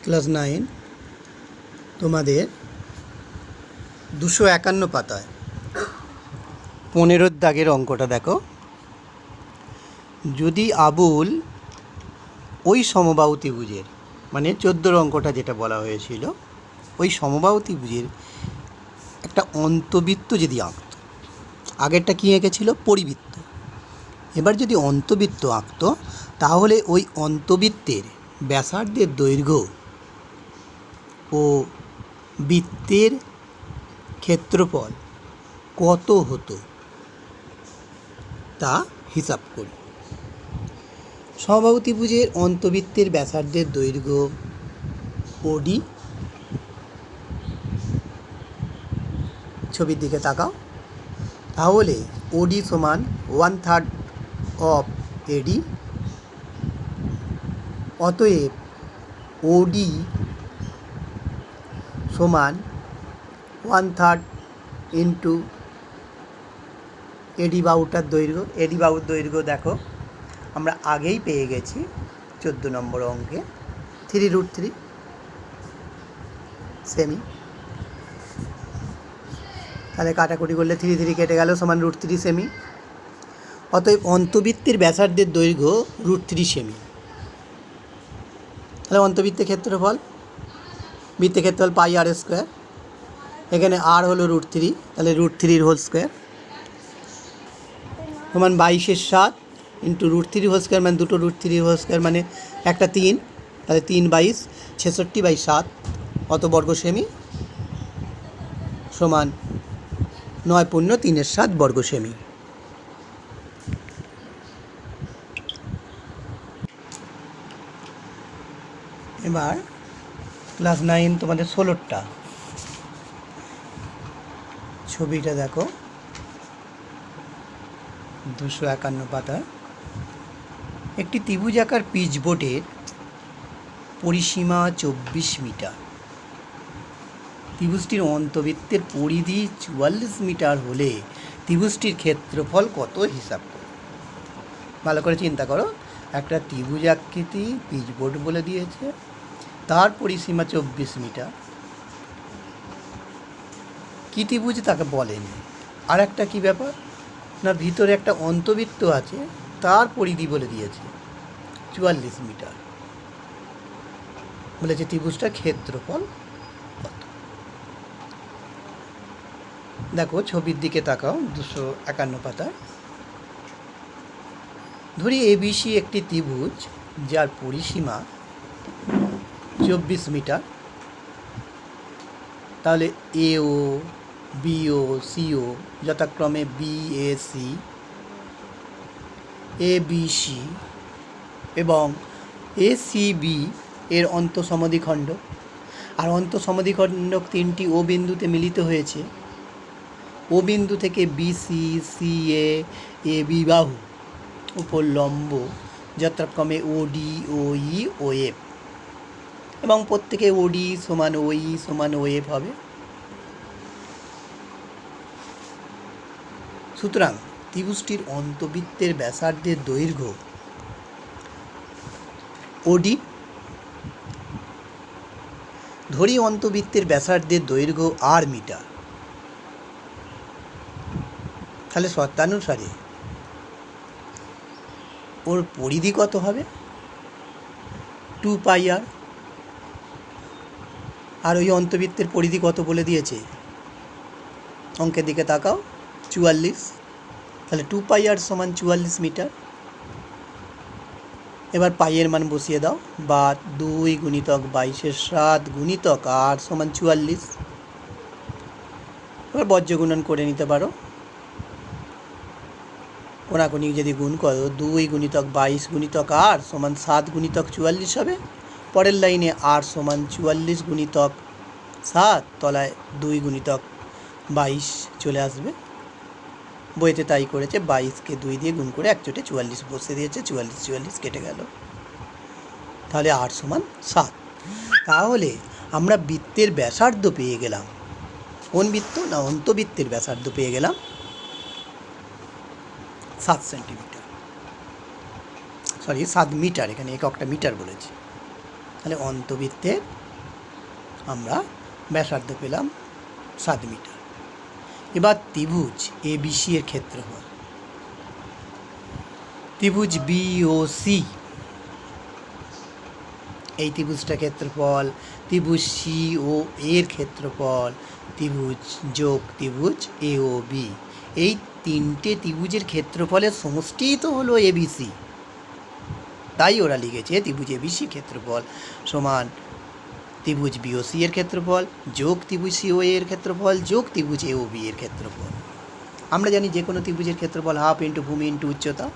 Class 9 তোমাদের 251 পাতায় 15 দাগের অঙ্কটা দেখো। যদি আবুল ওই সমবাহু ত্রিভুজের মানে 14 অঙ্কটা যেটা বলা হয়েছিল ওই সমবাহু ত্রিভুজের একটা অন্তবৃত্ত যদি আঁকত, আগেরটা কী এঁকেছিল পরিবৃত্ত, এবার যদি অন্তবৃত্ত আঁকত তাহলে ওই অন্তবৃত্তের ব্যাসার্ধের দৈর্ঘ্য ও বৃত্তের ক্ষেত্রফল কত হতো তা হিসাব করি। সমবাহু ত্রিভুজের অন্তবৃত্তের ব্যাসার্ধের দৈর্ঘ্য ওডি, ছবির দিকে তাকাও, তাহলে ওডি সমান 1/3 অফ এডি। অতএব ওডি সমান 1/3 ইন্টু এডি বাহুটার দৈর্ঘ্য। এডি বাহুর দৈর্ঘ্য দেখো আমরা আগেই পেয়ে গেছি 14 নম্বর অঙ্কে 3√3 সেমি। তাহলে কাটাকুটি করলে 3 কেটে গেল সমান √3 সেমি। অতএব অন্তবৃত্তের ব্যাসার্ধের দৈর্ঘ্য √3 সেমি। তাহলে অন্তবৃত্তের ক্ষেত্রফল, বৃত্তের ক্ষেত্রফল πr², এখানে আর হলো √3, তাহলে √3 হোল স্কোয়ার সমান 22/7 ইন্টু √3 হোল স্কোয়ার মানে দুটো √3 হোল স্কোয়ার মানে একটা 3, তাহলে 3/22 66/7 অত বর্গ সেমি সমান 9×3=7 বর্গ সেমি। এবার ক্লাস 9 তোমাদের 16টা ছবিটা দেখো 251 পাতা। একটি ত্রিভুজাকার পিচবোর্ডের পরিসীমা 24 মিটার, ত্রিভুজটির অন্তবৃত্তের পরিধি 44 মিটার হলে ত্রিভুজটির ক্ষেত্রফল কত হিসাব করো। ভালো করে চিন্তা করো, একটা ত্রিভুজাকৃতি পিচবোর্ড বলে দিয়েছে, তার পরিসীমা 24 মিটার, কী ত্রিভুজ তাকে বলেনি। আর একটা কী ব্যাপার না, ভিতরে একটা অন্তবৃত্ত আছে, তার পরিধি বলে দিয়েছে 44 মিটার, বলেছে ত্রিভুজটার ক্ষেত্রফল কত। দেখো ছবির দিকে তাকাও 251 পাতায়। ধরি এবিসি একটি ত্রিভুজ যার পরিসীমা 24 মিটার। তাহলে এও, বিও, সিও যথাক্রমে বিএসি, এবিসি এবং এসিবি এর অন্তঃসমদ্বিখণ্ড। আর অন্তঃসমদ্বিখণ্ডক 3টি ও বিন্দুতে মিলিত হয়েছে। ও বিন্দু থেকে বিসি, সিএ, এবি বাহু উপর লম্ব যথাক্রমে ওডি, ওই, ওএফ এবং প্রত্যেকে ওডি সমান ওই সমান ওএফ হবে। সুতরাং ত্রিভুজটির অন্তবৃত্তের ব্যাসার্ধের দৈর্ঘ্য ওডি। ধরি অন্তবৃত্তের ব্যাসার্ধের দৈর্ঘ্য আর মিটার, তাহলে শর্তানুসারে ওর পরিধি কত হবে 2πr। আর ওই অন্তবৃত্তের পরিধি কত বলে দিয়েছে, অঙ্কের দিকে তাকাও 44, তাহলে 2πr সমান 44 মিটার। এবার পাইয়ের মান বসিয়ে দাও, বা 2×22/7 গুণিতক r সমান 44। এবার বজ্র গুণন করে নিতে পারো, কোনাকুনি যদি গুণ করো 2×22 সমান 7×44 হবে। পরের লাইনে r সমান 44×7, তলায় 2×22 চলে আসবে। বইতে তাই করেছে, 22কে 2 দিয়ে গুণ করে একচোটে 44 বসে দিয়েছে, 44 কেটে গেল, তাহলে r সমান 7। তাহলে আমরা বৃত্তের ব্যাসার্ধ পেয়ে গেলাম, কোন বৃত্ত না অন্তবৃত্তের ব্যাসার্ধ পেয়ে গেলাম 7 সেন্টিমিটার, 7 মিটার, এখানে এককটা মিটার বলেছি। তাহলে অন্তবৃত্তের আমরা ব্যাসার্ধ পেলাম 7 মিটার। এবার ত্রিভুজ এবিসি এর ক্ষেত্রফল, ত্রিভুজ বিওসি, এই ত্রিভুজটার ক্ষেত্রফল, ত্রিভুজ সিও এর ক্ষেত্রফল, ত্রিভুজ যোগ ত্রিভুজ এও বি, এই তিনটে ত্রিভুজের ক্ষেত্রফলের সমষ্টিই তো হলো এবিসি। তাই ওরা লিখেছে ত্রিভুজ এবিসি ক্ষেত্রফল সমান ত্রিভুজ বিওসি এর ক্ষেত্রফল যোগ ত্রিভুজ সিও এর ক্ষেত্রফল যোগ ত্রিভুজ এও বি এর ক্ষেত্রফল। আমরা জানি যে কোনো ত্রিভুজের ক্ষেত্রফল হাফ ইন্টু ভূমি ইন্টু উচ্চতা।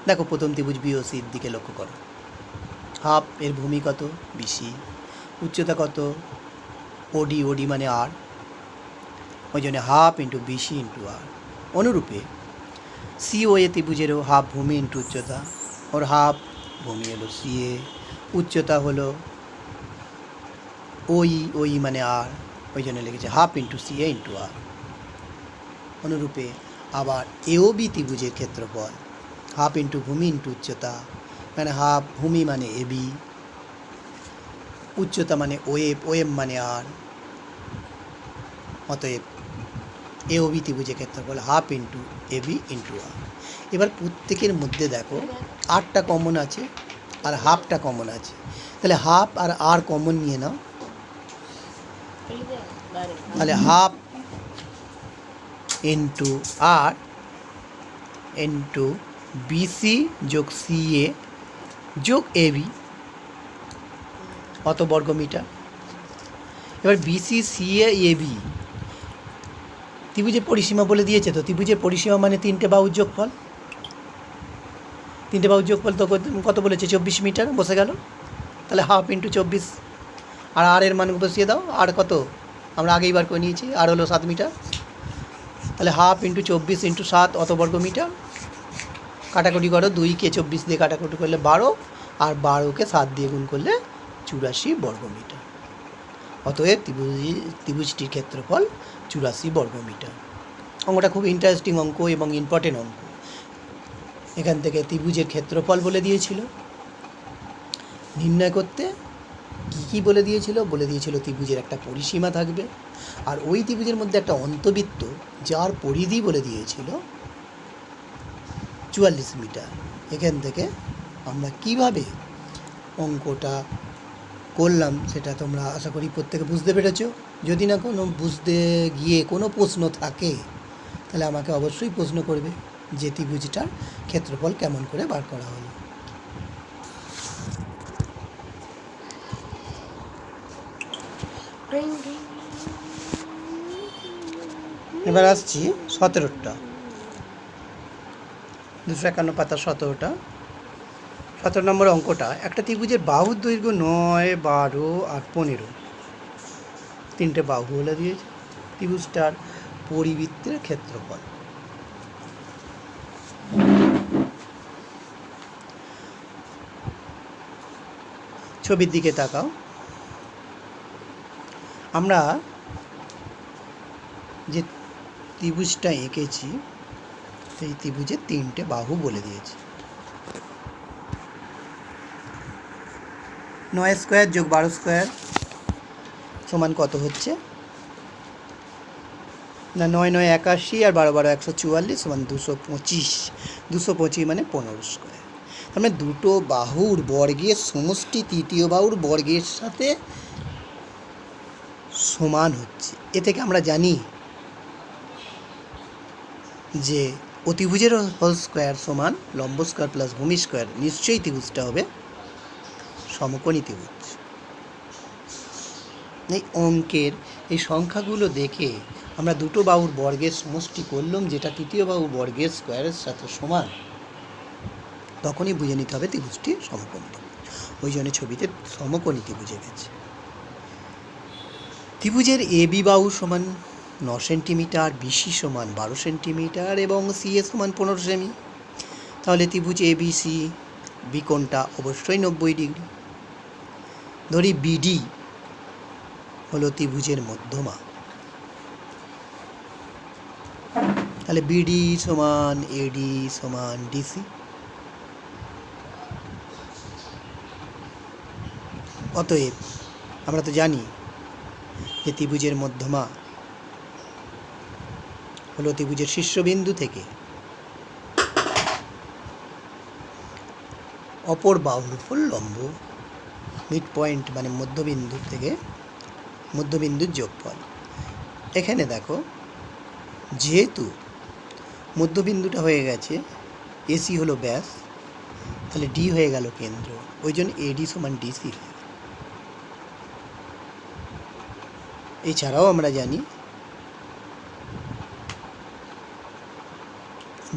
দেখো প্রথম ত্রিভুজ বিওসির দিকে লক্ষ্য করো, হাফ এর ভূমি কত বিসি, উচ্চতা কত ওডি, ওডি মানে আর, ওই জন্য হাফ ইন্টু বিসি ইন্টু আর। অনুরূপে সিও এ ত্রিভুজেরও হাফ ভূমি ইন্টু উচ্চতা, ওর হাফ ভূমি হলো সিএ, উচ্চতা হলো ওই, ওই মানে আর, ওই জন্য লিখেছে হাফ ইন্টু সিএ ইন্টু আর। অনুরূপে আবার এও বি ত্রিভুজের ক্ষেত্রফল হাফ ইন্টু ভূমি ইন্টু উচ্চতা, মানে হাফ ভূমি মানে এবি, উচ্চতা মানে ওয়েব, ওয়েব মানে আর, অতএব এও বি ত্রিভুজের ক্ষেত্রফল হাফ ইন্টু এবি ইন্টু আর। এবার প্রত্যেকের মধ্যে দেখো আরটা কমন আছে আর হাফটা কমন আছে, তাহলে হাফ আর আর কমন নিয়ে নাও, তাহলে হাফ ইন্টু আর ইন্টু বিসি যোগ সিএ যোগ এবি অত বর্গমিটার। এবার বিসি সিএ এবি ত্রিভুজের পরিসীমা বলে দিয়েছে, তো ত্রিভুজের পরিসীমা মানে তিনটে বাহুর যোগফল, তিনটে বাহুর যোগফল তো কত বলেছে 24 মিটার, বসে গেল। তাহলে হাফ ইন্টু 24 আর আর এর মান বসিয়ে দাও, আর কত আমরা আগেই বার করে নিয়েছি, আর হলো 7 মিটার। তাহলে হাফ ইন্টু 24 ইন্টু 7 অত বর্গমিটার। কাটাকুটি করো, 2কে 24 দিয়ে কাটাকুটি করলে 12, আর 12কে 7 দিয়ে গুণ করলে 84 বর্গমিটার। অতএব ত্রিভুজটির ক্ষেত্রফল 84 বর্গমিটার। অঙ্কটা খুব ইন্টারেস্টিং অঙ্ক এবং ইম্পর্টেন্ট অঙ্ক। এখান থেকে ত্রিভুজের ক্ষেত্রফল বলে দিয়েছিল, নির্ণয় করতে কী কী বলে দিয়েছিল, বলে দিয়েছিল ত্রিভুজের একটা পরিসীমা থাকবে, আর ওই ত্রিভুজের মধ্যে একটা অন্তবৃত্ত যার পরিধি বলে দিয়েছিল 44 মিটার। এখান থেকে আমরা কিভাবে অঙ্কটা করলাম সেটা তোমরা আশা করি প্রত্যেকে বুঝতে পেরেছ। যদি না কোনো বুঝতে গিয়ে কোনো প্রশ্ন থাকে তাহলে আমাকে অবশ্যই প্রশ্ন করবে যে ত্রিভুজটার ক্ষেত্রফল কেমন করে বার করা হলো। এবার আসছি 17টা, 251 পাতা 17টা। 17 নম্বর অঙ্কটা, একটা ত্রিভুজের বাহুর দৈর্ঘ্য 9, 12 আর 15, তিনটে বাহু বলে দিয়েছে। ত্রিভুজটার পরিবৃত্তের ক্ষেত্রফল। ছবির দিকে তাকাও, আমরা যে ত্রিভুজটা এঁকেছি সেই ত্রিভুজের তিনটে বাহু বলে দিয়েছি। 9 স্কোয়ার যোগ 12 স্কোয়ার সমান কত হচ্ছে না, 9 9 81 আর 12 12 144 সমান 225। 225 মানে 15 স্কোয়ার। তার মানে দুটো বাহুর বর্গের সমষ্টি তৃতীয় বাহুর বর্গের সাথে সমান হচ্ছে। এ থেকে আমরা জানি যে অতিভুজের হোল স্কোয়ার সমান লম্ব স্কোয়ার প্লাস ভূমি স্কোয়ার, নিশ্চয়ই ত্রিভুজটা হবে সমকোণী ত্রিভুজ। এই অঙ্কের এই সংখ্যাগুলো দেখে আমরা দুটো বাহুর বর্গের সমষ্টি করলাম যেটা তৃতীয় বাহুর বর্গের স্কোয়ারের সাথে সমান, তখনই বুঝে নিতে হবে ত্রিভুজটি সমকোণী ত্রিভুজ। ওই জন্য ছবিতে সমকোণী ত্রিভুজ এঁকেছে। ত্রিভুজের এ বি বাহু সমান 9 সেন্টিমিটার, বিসি সমান 12 সেন্টিমিটার এবং সিএ সমান 15 সেমি। তাহলে ত্রিভুজ এ বি সি বিকোণটা অবশ্যই 90 ডিগ্রি। ধরি বিডি হলো ত্রিভুজের মধ্যমা, তাহলে বিডি সমান এডি সমান ডিসি। অতএব আমরা তো জানি যে ত্রিভুজের মধ্যমা হলো ত্রিভুজের শীর্ষবিন্দু থেকে অপর বাহুর উপর লম্ব, মিড পয়েন্ট মানে মধ্যবিন্দু থেকে মধ্যবিন্দুর যোগফল। এখানে দেখো, যেহেতু মধ্যবিন্দুটা হয়ে গেছে এসি হলো ব্যাস, তাহলে ডি হয়ে গেল কেন্দ্র, ওই জন্য এডি সমান ডিসি। এছাড়াও আমরা জানি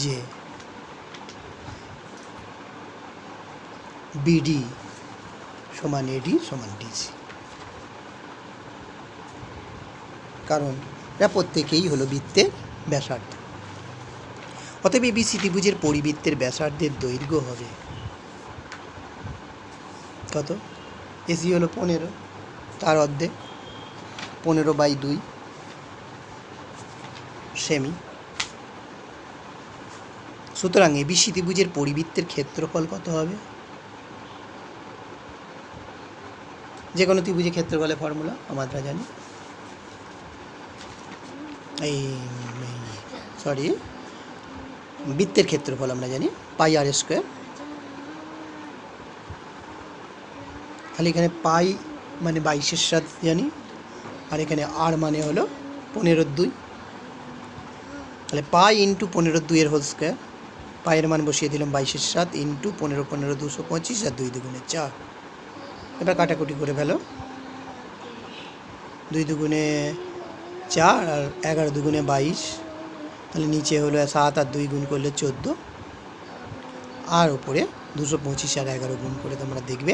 যে বিডি সমান এডি সমান ডিসি, কারণ এরা প্রত্যেকেই হলো বৃত্তের ব্যাসার্ধ। অতএব এবিসি ত্রিভুজের পরিবৃত্তের ব্যাসার্ধের দৈর্ঘ্য হবে কত? এসি হলো 15, তার অর্ধেক 15/2 সেমি। সুতরাং এবিসি ত্রিভুজের পরিবৃত্তের ক্ষেত্রফল কত হবে? যে কোনো ত্রিভুজের ক্ষেত্রফলের ফর্মুলা আমরা জানি, বৃত্তের ক্ষেত্রফল আমরা জানি πr²। তাহলে এখানে পাই মানে 22/7 জানি, আর এখানে আর মানে হলো 15/2। তাহলে পাই ইন্টু 15/2 এর হোল স্কোয়ার, পায়ের মান বসিয়ে দিলাম 22/7 ইন্টু 15 15 225 আর 2 দুগুণে 4। এবার কাটাকুটি করে ফেলো, 2 দুগুণে 4 আর 11 দুগুণে 22, তাহলে নিচে হলো 7 আর 2 গুণ করলে 14, আর উপরে 225 আর 11 গুণ করে তোমরা দেখবে